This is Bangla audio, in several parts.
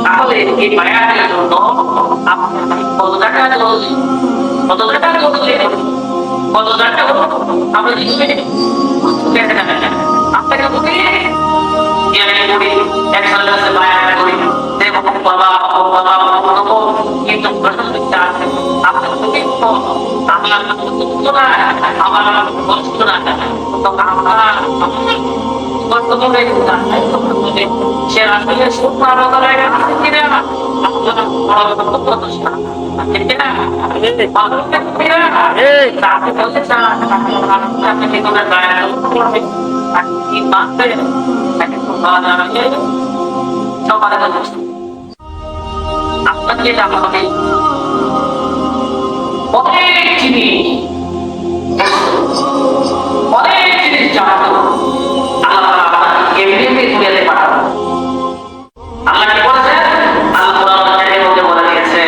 তাহলে এই বায়াতের জন্য কত টাকা জরুরি, কত টাকা জরুরি, কত টাকা আমরা যদি আপনাকে বলি করি একসাথে বায়াত করি দেখো বাবা কিন্তু আপনার আমার কষ্ট না সে আসলে সুপ্রাণ আপনাকে আমাকে অনেক জিনিস জানাতো আল্লাহ এমনিতে দুনিয়াতে পাঠাবো। আল্লাহ কি বলেছেন? আল্লাহ কোরআনের মধ্যে বলে দিয়েছে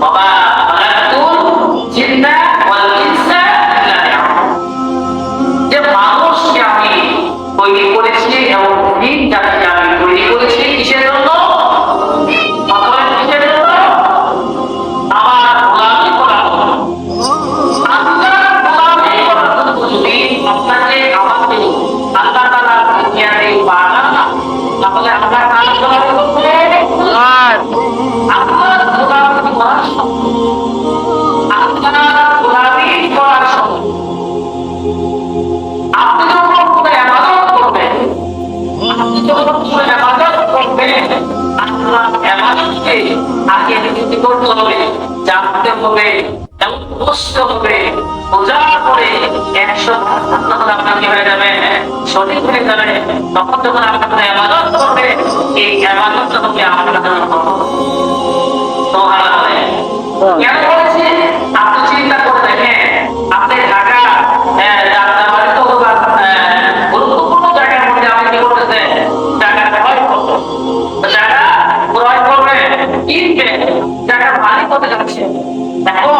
বাবা খালাকুল জিন্না ওয়াল ইনসা ইল্লা লিয়াবুদুন, যে মানুষকে আমি তৈরি করেছি এবং জিন জাতিকে আমি তৈরি করেছি কিসের জন্য? কিসের জন্য? আমার গোলামি করার জন্য। আল্লাহর গোলামি করার জন্য যদি আপনাকে আমাকে আল্লাহ তাআলা দুনিয়াতে পাঠান তাহলে আল্লাহ তাআলা গোলামি করতে আল্লাহর গোলামি করার সময়, আল্লাহর গোলামি করার সময় আপনি যখন কোনো ইবাদত করবেন, আপনি যখন কোনো ইবাদত করবেন, আল্লাহ ইবাদতকে আগে নিযুক্ত করতে হবে, জানতে হবে এবং বুঝতে হবে। বোঝার পরে 100% আপনাকে হয়ে যাবে, সঠিক হয়ে যাবে। তখন যখন আপনার ইবাদত করবে, এই ইবাদতটা হবে আপনার জন্য সুবহানাল্লাহ। কেন বলেছি? আপনি চিন্তা করে দেখেন, আপনি ঢাকা গুরুত্বপূর্ণ জায়গার মধ্যে আপনি কি করতেছেন? জায়গা ক্রয় করতে, জায়গা ক্রয় করবে, কিনবে, জায়গার মালিক হতে যাচ্ছে। দেখো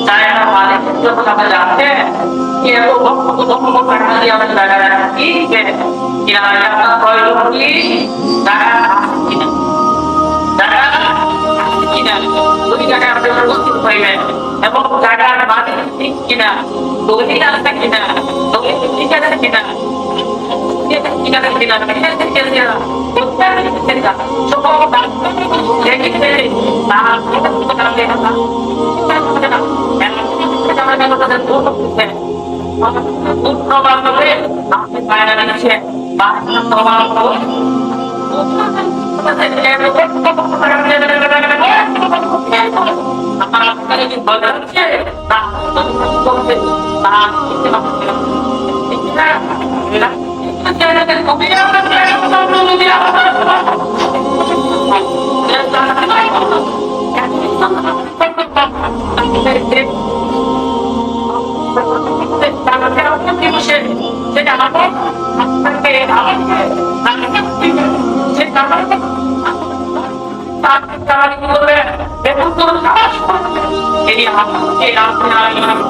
জায়গার মালিক যখন আপনি যাচ্ছেন, কি এত লক্ষ টাকা দিয়ে আপনি জায়গাটা কিনবে, কিনা আপনার প্রয়োজন কি? জায়গা কিনা, জায়গা কিনা, ওই জায়গায় আপনি উপস্থিত হইবেন এবং জায়গার মালিক ঠিক কিনা, দলিল আছে কিনা, দলিল ঠিক আছে কিনা,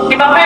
কিভাবে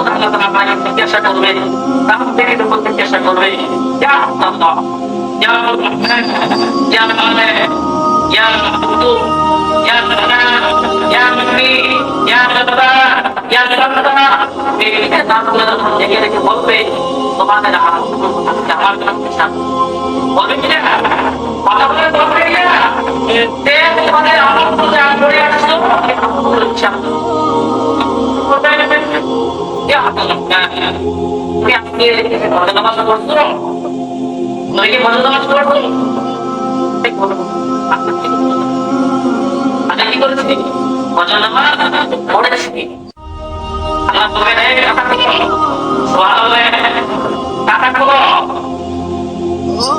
করা দরকার জিজ্ঞাসা করবে, তার থেকে যখন জিজ্ঞাসা করবে ইয়া আল্লাহ, ইয়া রহমান, ইয়া মালিক, ইয়া মাবুদ, ইয়া আম্মি ইয়া বাবা ইয়া সাদা এই নামগুলো যখন দেখে দেখে বলবে তোমাদের আমার বলবে কি না কথা বলে বলবে কি না তে তোমাদের আমার প্রতি আগ্রহী আসছো নামাজ পড়ছো তুমি কি নামাজ পড়ছো আমি কি করেছি নামাজ পড়েছি আল্লাহ বলবেন টাকা করো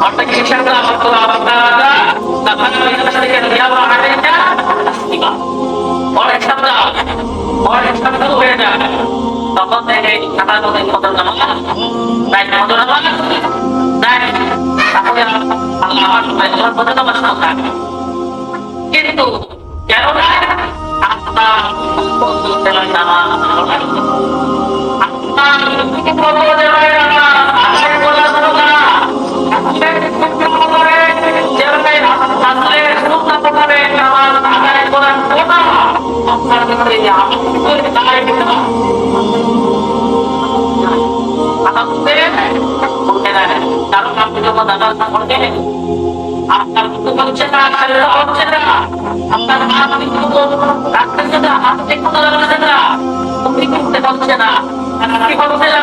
অর্থাৎ শিক্ষা অনেক শব্দ হয়ে যায় তখন থেকে টাকা করে মদর নামাজ তাই মদর নামাজ তাই তাহলে আল্লাহ মদর নামাজ কিন্তু কেন না আপনার নামাজ কারণ আপনি যখন নামাজ না পড়বেন আপনার কিন্তু হচ্ছে না হচ্ছে না আপনার হাত কিন্তু রাখতেছে না হাত দেখতে লাগছে না তুমি করতে পারছে না কি হচ্ছে না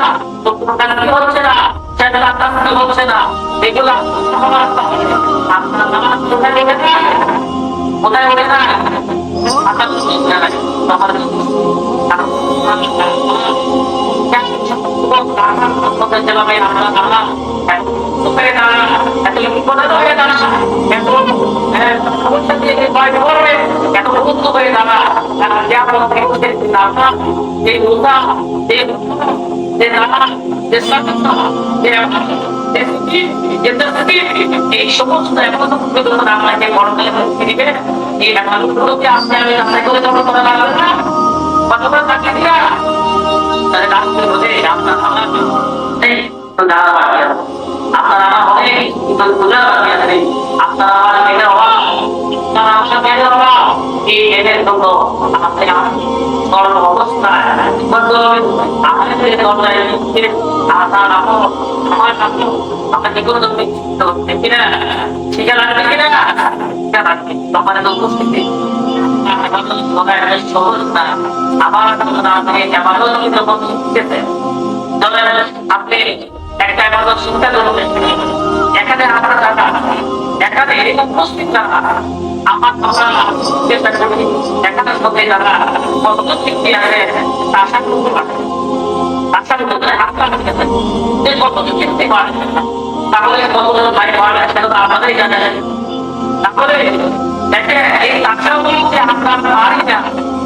কি হচ্ছে না সেটা আপনার হচ্ছে না এগুলো আপনার নামাজ কোথায় ওঠে না কোথায় ওঠে না আপনার এই সমস্ত আপনাকে গরমকালে মুক্তি দিবে এই এমনগুলোকে আপনি আমি রাস্তায় করে জমা করা লাগবে না কতটা থাকি দিয়া তাহলে রাস্তায় বলে আপনার আমার দাঁড়া বাকি আছে আপনার আমার অনেক পূজা বাকি আছে আপনার আমার মেয়েদের অভাব আপনার আমার মেয়েদের অভাব এই মেয়েদের জন্য আপনি গরম অবস্থায় আমাদের দরজায় আপনার আমার কাছে আপনাকে কোনো কিনা শিখা লাগবে কিনা লাগবে দোকানে তো উপস্থিতি সহজ না আমার যখন শিখতেছে আপনি একটা এমাজত চিন্তা করবেন এখানে আমরা টাকা এখানে উপস্থিত টাকা আমার কথা চেষ্টা করি এখানের মধ্যে যারা কতজন শিক্ষি আছে আশা করতে পারে আশা করতে আপনার যে কতজন শিখতে পারে তাহলে কতজন ভাই পারবে সেটা তো আমাদেরই জানা যায় তাহলে দেখেন এই আশা বলতে আমরা পারি না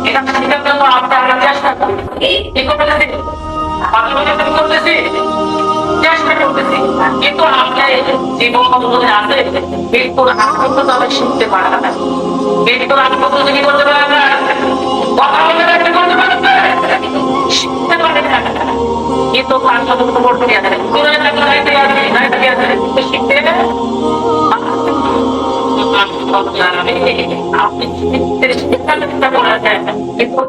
এটা শেখার জন্য আমরা চেষ্টা করি কি করতেছি করতেছি চেষ্টা করতেছি কিন্তু আপনি জীবন মধ্যে আছে মৃত্যুর আগ পর্যন্ত আমি শিখতে পারি না মৃত্যুর আগ পর্যন্ত কি করতে পারি না কথা বলে কি করতে পারি না শিখতে পারি না কিন্তু তার সাথে বর্তমানে আছে শিখতে আপনি চেষ্টা করা যায় কিন্তু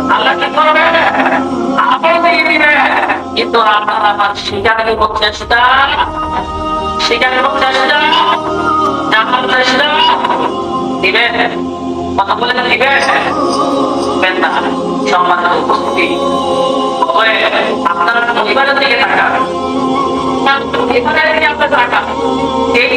আল্লাহ কি করবে আপনাকে দিবে কিন্তু আপনার আমার শিকারের চেষ্টা শিকারের চেষ্টা জানার চেষ্টা দিবে কথা বলে দিবে না সম্মানিত উপস্থিতি আপনার পরিবারের দিকে টাকা পরিবারের দিকে আপনার টাকা এই